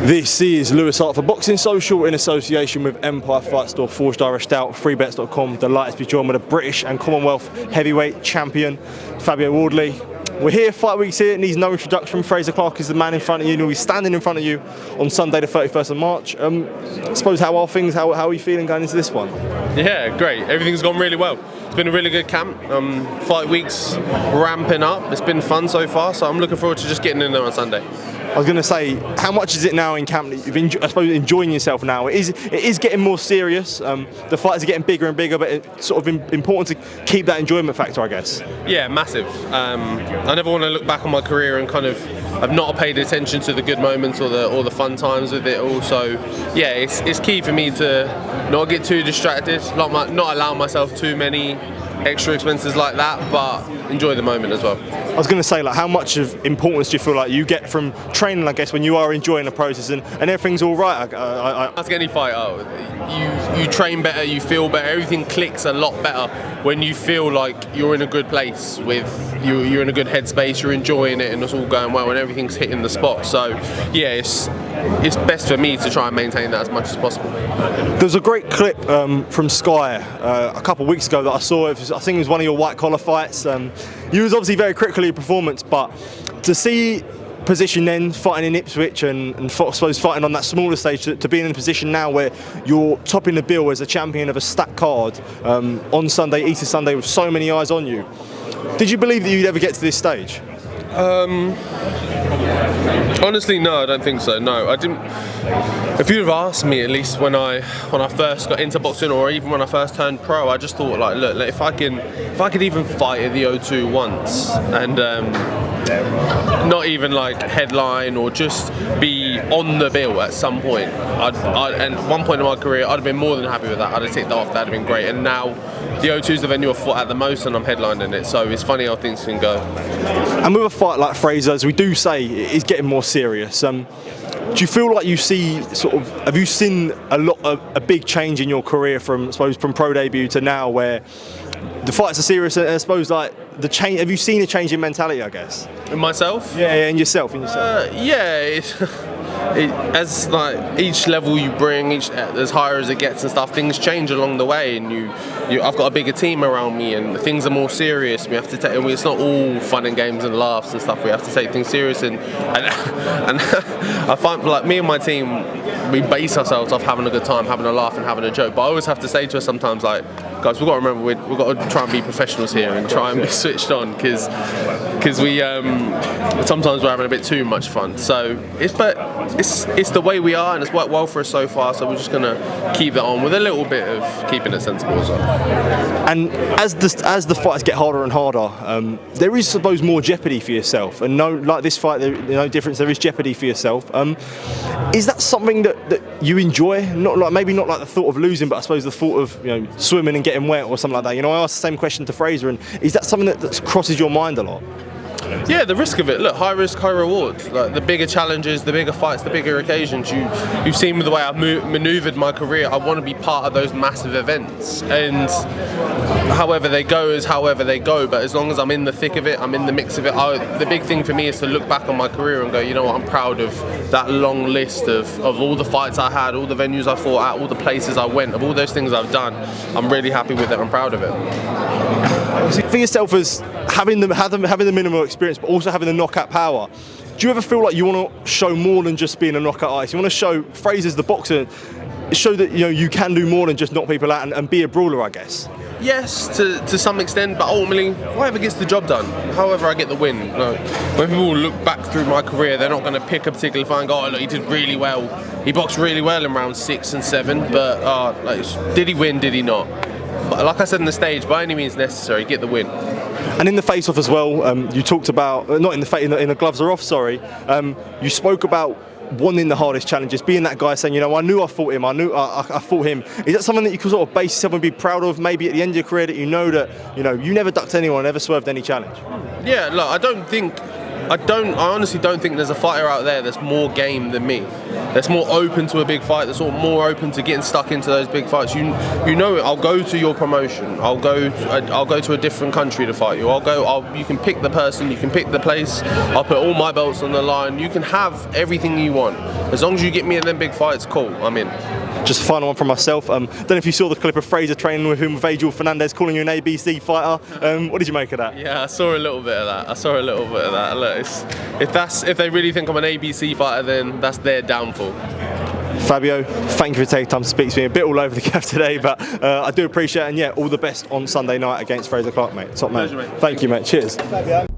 This is Lewis Hart for Boxing Social in association with Empire Fight Store, Forged Irish Stout, freebets.com. Delighted to be joined with a British and Commonwealth heavyweight champion, Fabio Wardley. We're here, fight week's here, needs no introduction. Frazer Clarke is the man in front of you, and he'll be standing in front of you on Sunday the 31st of March. I suppose, how are things? How are you feeling going into this one? Yeah, great. Everything's gone really well. It's been a really good camp. Fight week's ramping up. It's been fun so far, so I'm looking forward to just getting in there on Sunday. I was going to say, how much is it now in camp that you've I suppose enjoying yourself now? It is getting more serious. The fights are getting bigger and bigger, but it's sort of important to keep that enjoyment factor, I guess. Yeah, massive. I never want to look back on my career and kind of I've not paid attention to the good moments or the fun times with it all. So yeah, it's key for me to not get too distracted, not allow myself too many extra expenses like that, but enjoy the moment as well. I was going to say, like, how much of importance do you feel like you get from training, I guess, when you are enjoying the process and everything's all right? Ask any fighter, you train better, you feel better, everything clicks a lot better when you feel like you're in a good place, you're in a good headspace, you're enjoying it and it's all going well and everything's hitting the spot. So yeah, it's best for me to try and maintain that as much as possible. There's a great clip from Sky a couple of weeks ago that I saw. I think it was one of your white collar fights. You was obviously very critical of your performance, but to see position then fighting in Ipswich and I suppose fighting on that smaller stage to be in a position now where you're topping the bill as a champion of a stacked card on Sunday, Easter Sunday, with so many eyes on you. Did you believe that you'd ever get to this stage? Honestly, no, I don't think so. No, I didn't. If you'd have asked me, at least when I first got into boxing, or even when I first turned pro, I just thought, like, look, if I could even fight at the O2 once and not even like headline or just be on the bill at some point, and at one point in my career, I'd have been more than happy with that. I'd have ticked that off. That'd have been great. And now the O2 is the venue I've fought at the most, and I'm headlining it. So it's funny how things can go. And with a fight like Frazer, as we do say, it is getting more serious. Do you feel like you see have you seen a big change in your career from pro debut to now, where the fights are serious, and I suppose like the change? Have you seen a change in mentality, I guess? In myself? Yeah, in yourself. Yeah. As like each level you bring, as higher as it gets and stuff, things change along the way, and I've got a bigger team around me, and things are more serious. We have to take. It's not all fun and games and laughs and stuff. We have to take things serious, and I find, like, me and my team, we base ourselves off having a good time, having a laugh, and having a joke. But I always have to say to us sometimes, like, guys, we've got to remember we've got to try and be professionals here and try and be switched on, because we sometimes we're having a bit too much fun. So it's the way we are, and it's worked well for us so far. So we're just gonna keep that on with a little bit of keeping it sensible as well. And as the fights get harder and harder, there is, I suppose, more jeopardy for yourself. And like this fight, no difference. There is jeopardy for yourself. Is that something that you enjoy? Maybe not like the thought of losing, but I suppose the thought of swimming and getting wet or something like that. I asked the same question to Frazer, and is that something that crosses your mind a lot? Yeah, the risk of it. Look, high risk, high reward. Like, the bigger challenges, the bigger fights, the bigger occasions. You've seen with the way I've manoeuvred my career, I want to be part of those massive events. And however they go is however they go. But as long as I'm in the thick of it, I'm in the mix of it. The big thing for me is to look back on my career and go, you know what, I'm proud of that long list of all the fights I had, all the venues I fought at, all the places I went, of all those things I've done. I'm really happy with it. I'm proud of it. For yourself, as having the minimal experience, but also having the knockout power, do you ever feel like you want to show more than just being a knockout artist? You want to show Frazer's the boxer, show that you can do more than just knock people out and be a brawler, I guess? Yes, to some extent, but ultimately, whoever gets the job done, however I get the win. When people look back through my career, they're not going to pick a particular fight and go, oh, look, he did really well. He boxed really well in rounds 6 and 7, but did he win, did he not? But like I said on the stage, by any means necessary, get the win. And in the face-off as well, you talked about, not in the gloves are off, sorry, you spoke about wanting the hardest challenges, being that guy saying, I knew I fought him, I fought him. Is that something that you can sort of base yourself and be proud of, maybe at the end of your career, that you never ducked anyone, never swerved any challenge? Yeah, look, I don't think I honestly don't think there's a fighter out there that's more game than me. That's more open to a big fight. That's more open to getting stuck into those big fights. You know it. I'll go to your promotion. I'll go to a different country to fight you. You can pick the person. You can pick the place. I'll put all my belts on the line. You can have everything you want as long as you get me in them big fights. Cool, I'm in. Just a final one from myself. Don't know if you saw the clip of Frazer training with Angel Fernandez calling you an ABC fighter. What did you make of that? Yeah, I saw a little bit of that. Look, if they really think I'm an ABC fighter, then that's their downfall. Fabio, thank you for taking time to speak to me. A bit all over the gaff today, but I do appreciate it. And yeah, all the best on Sunday night against Frazer Clarke, mate. Top man. Pleasure, mate. Thank you, mate. Cheers. Fabio.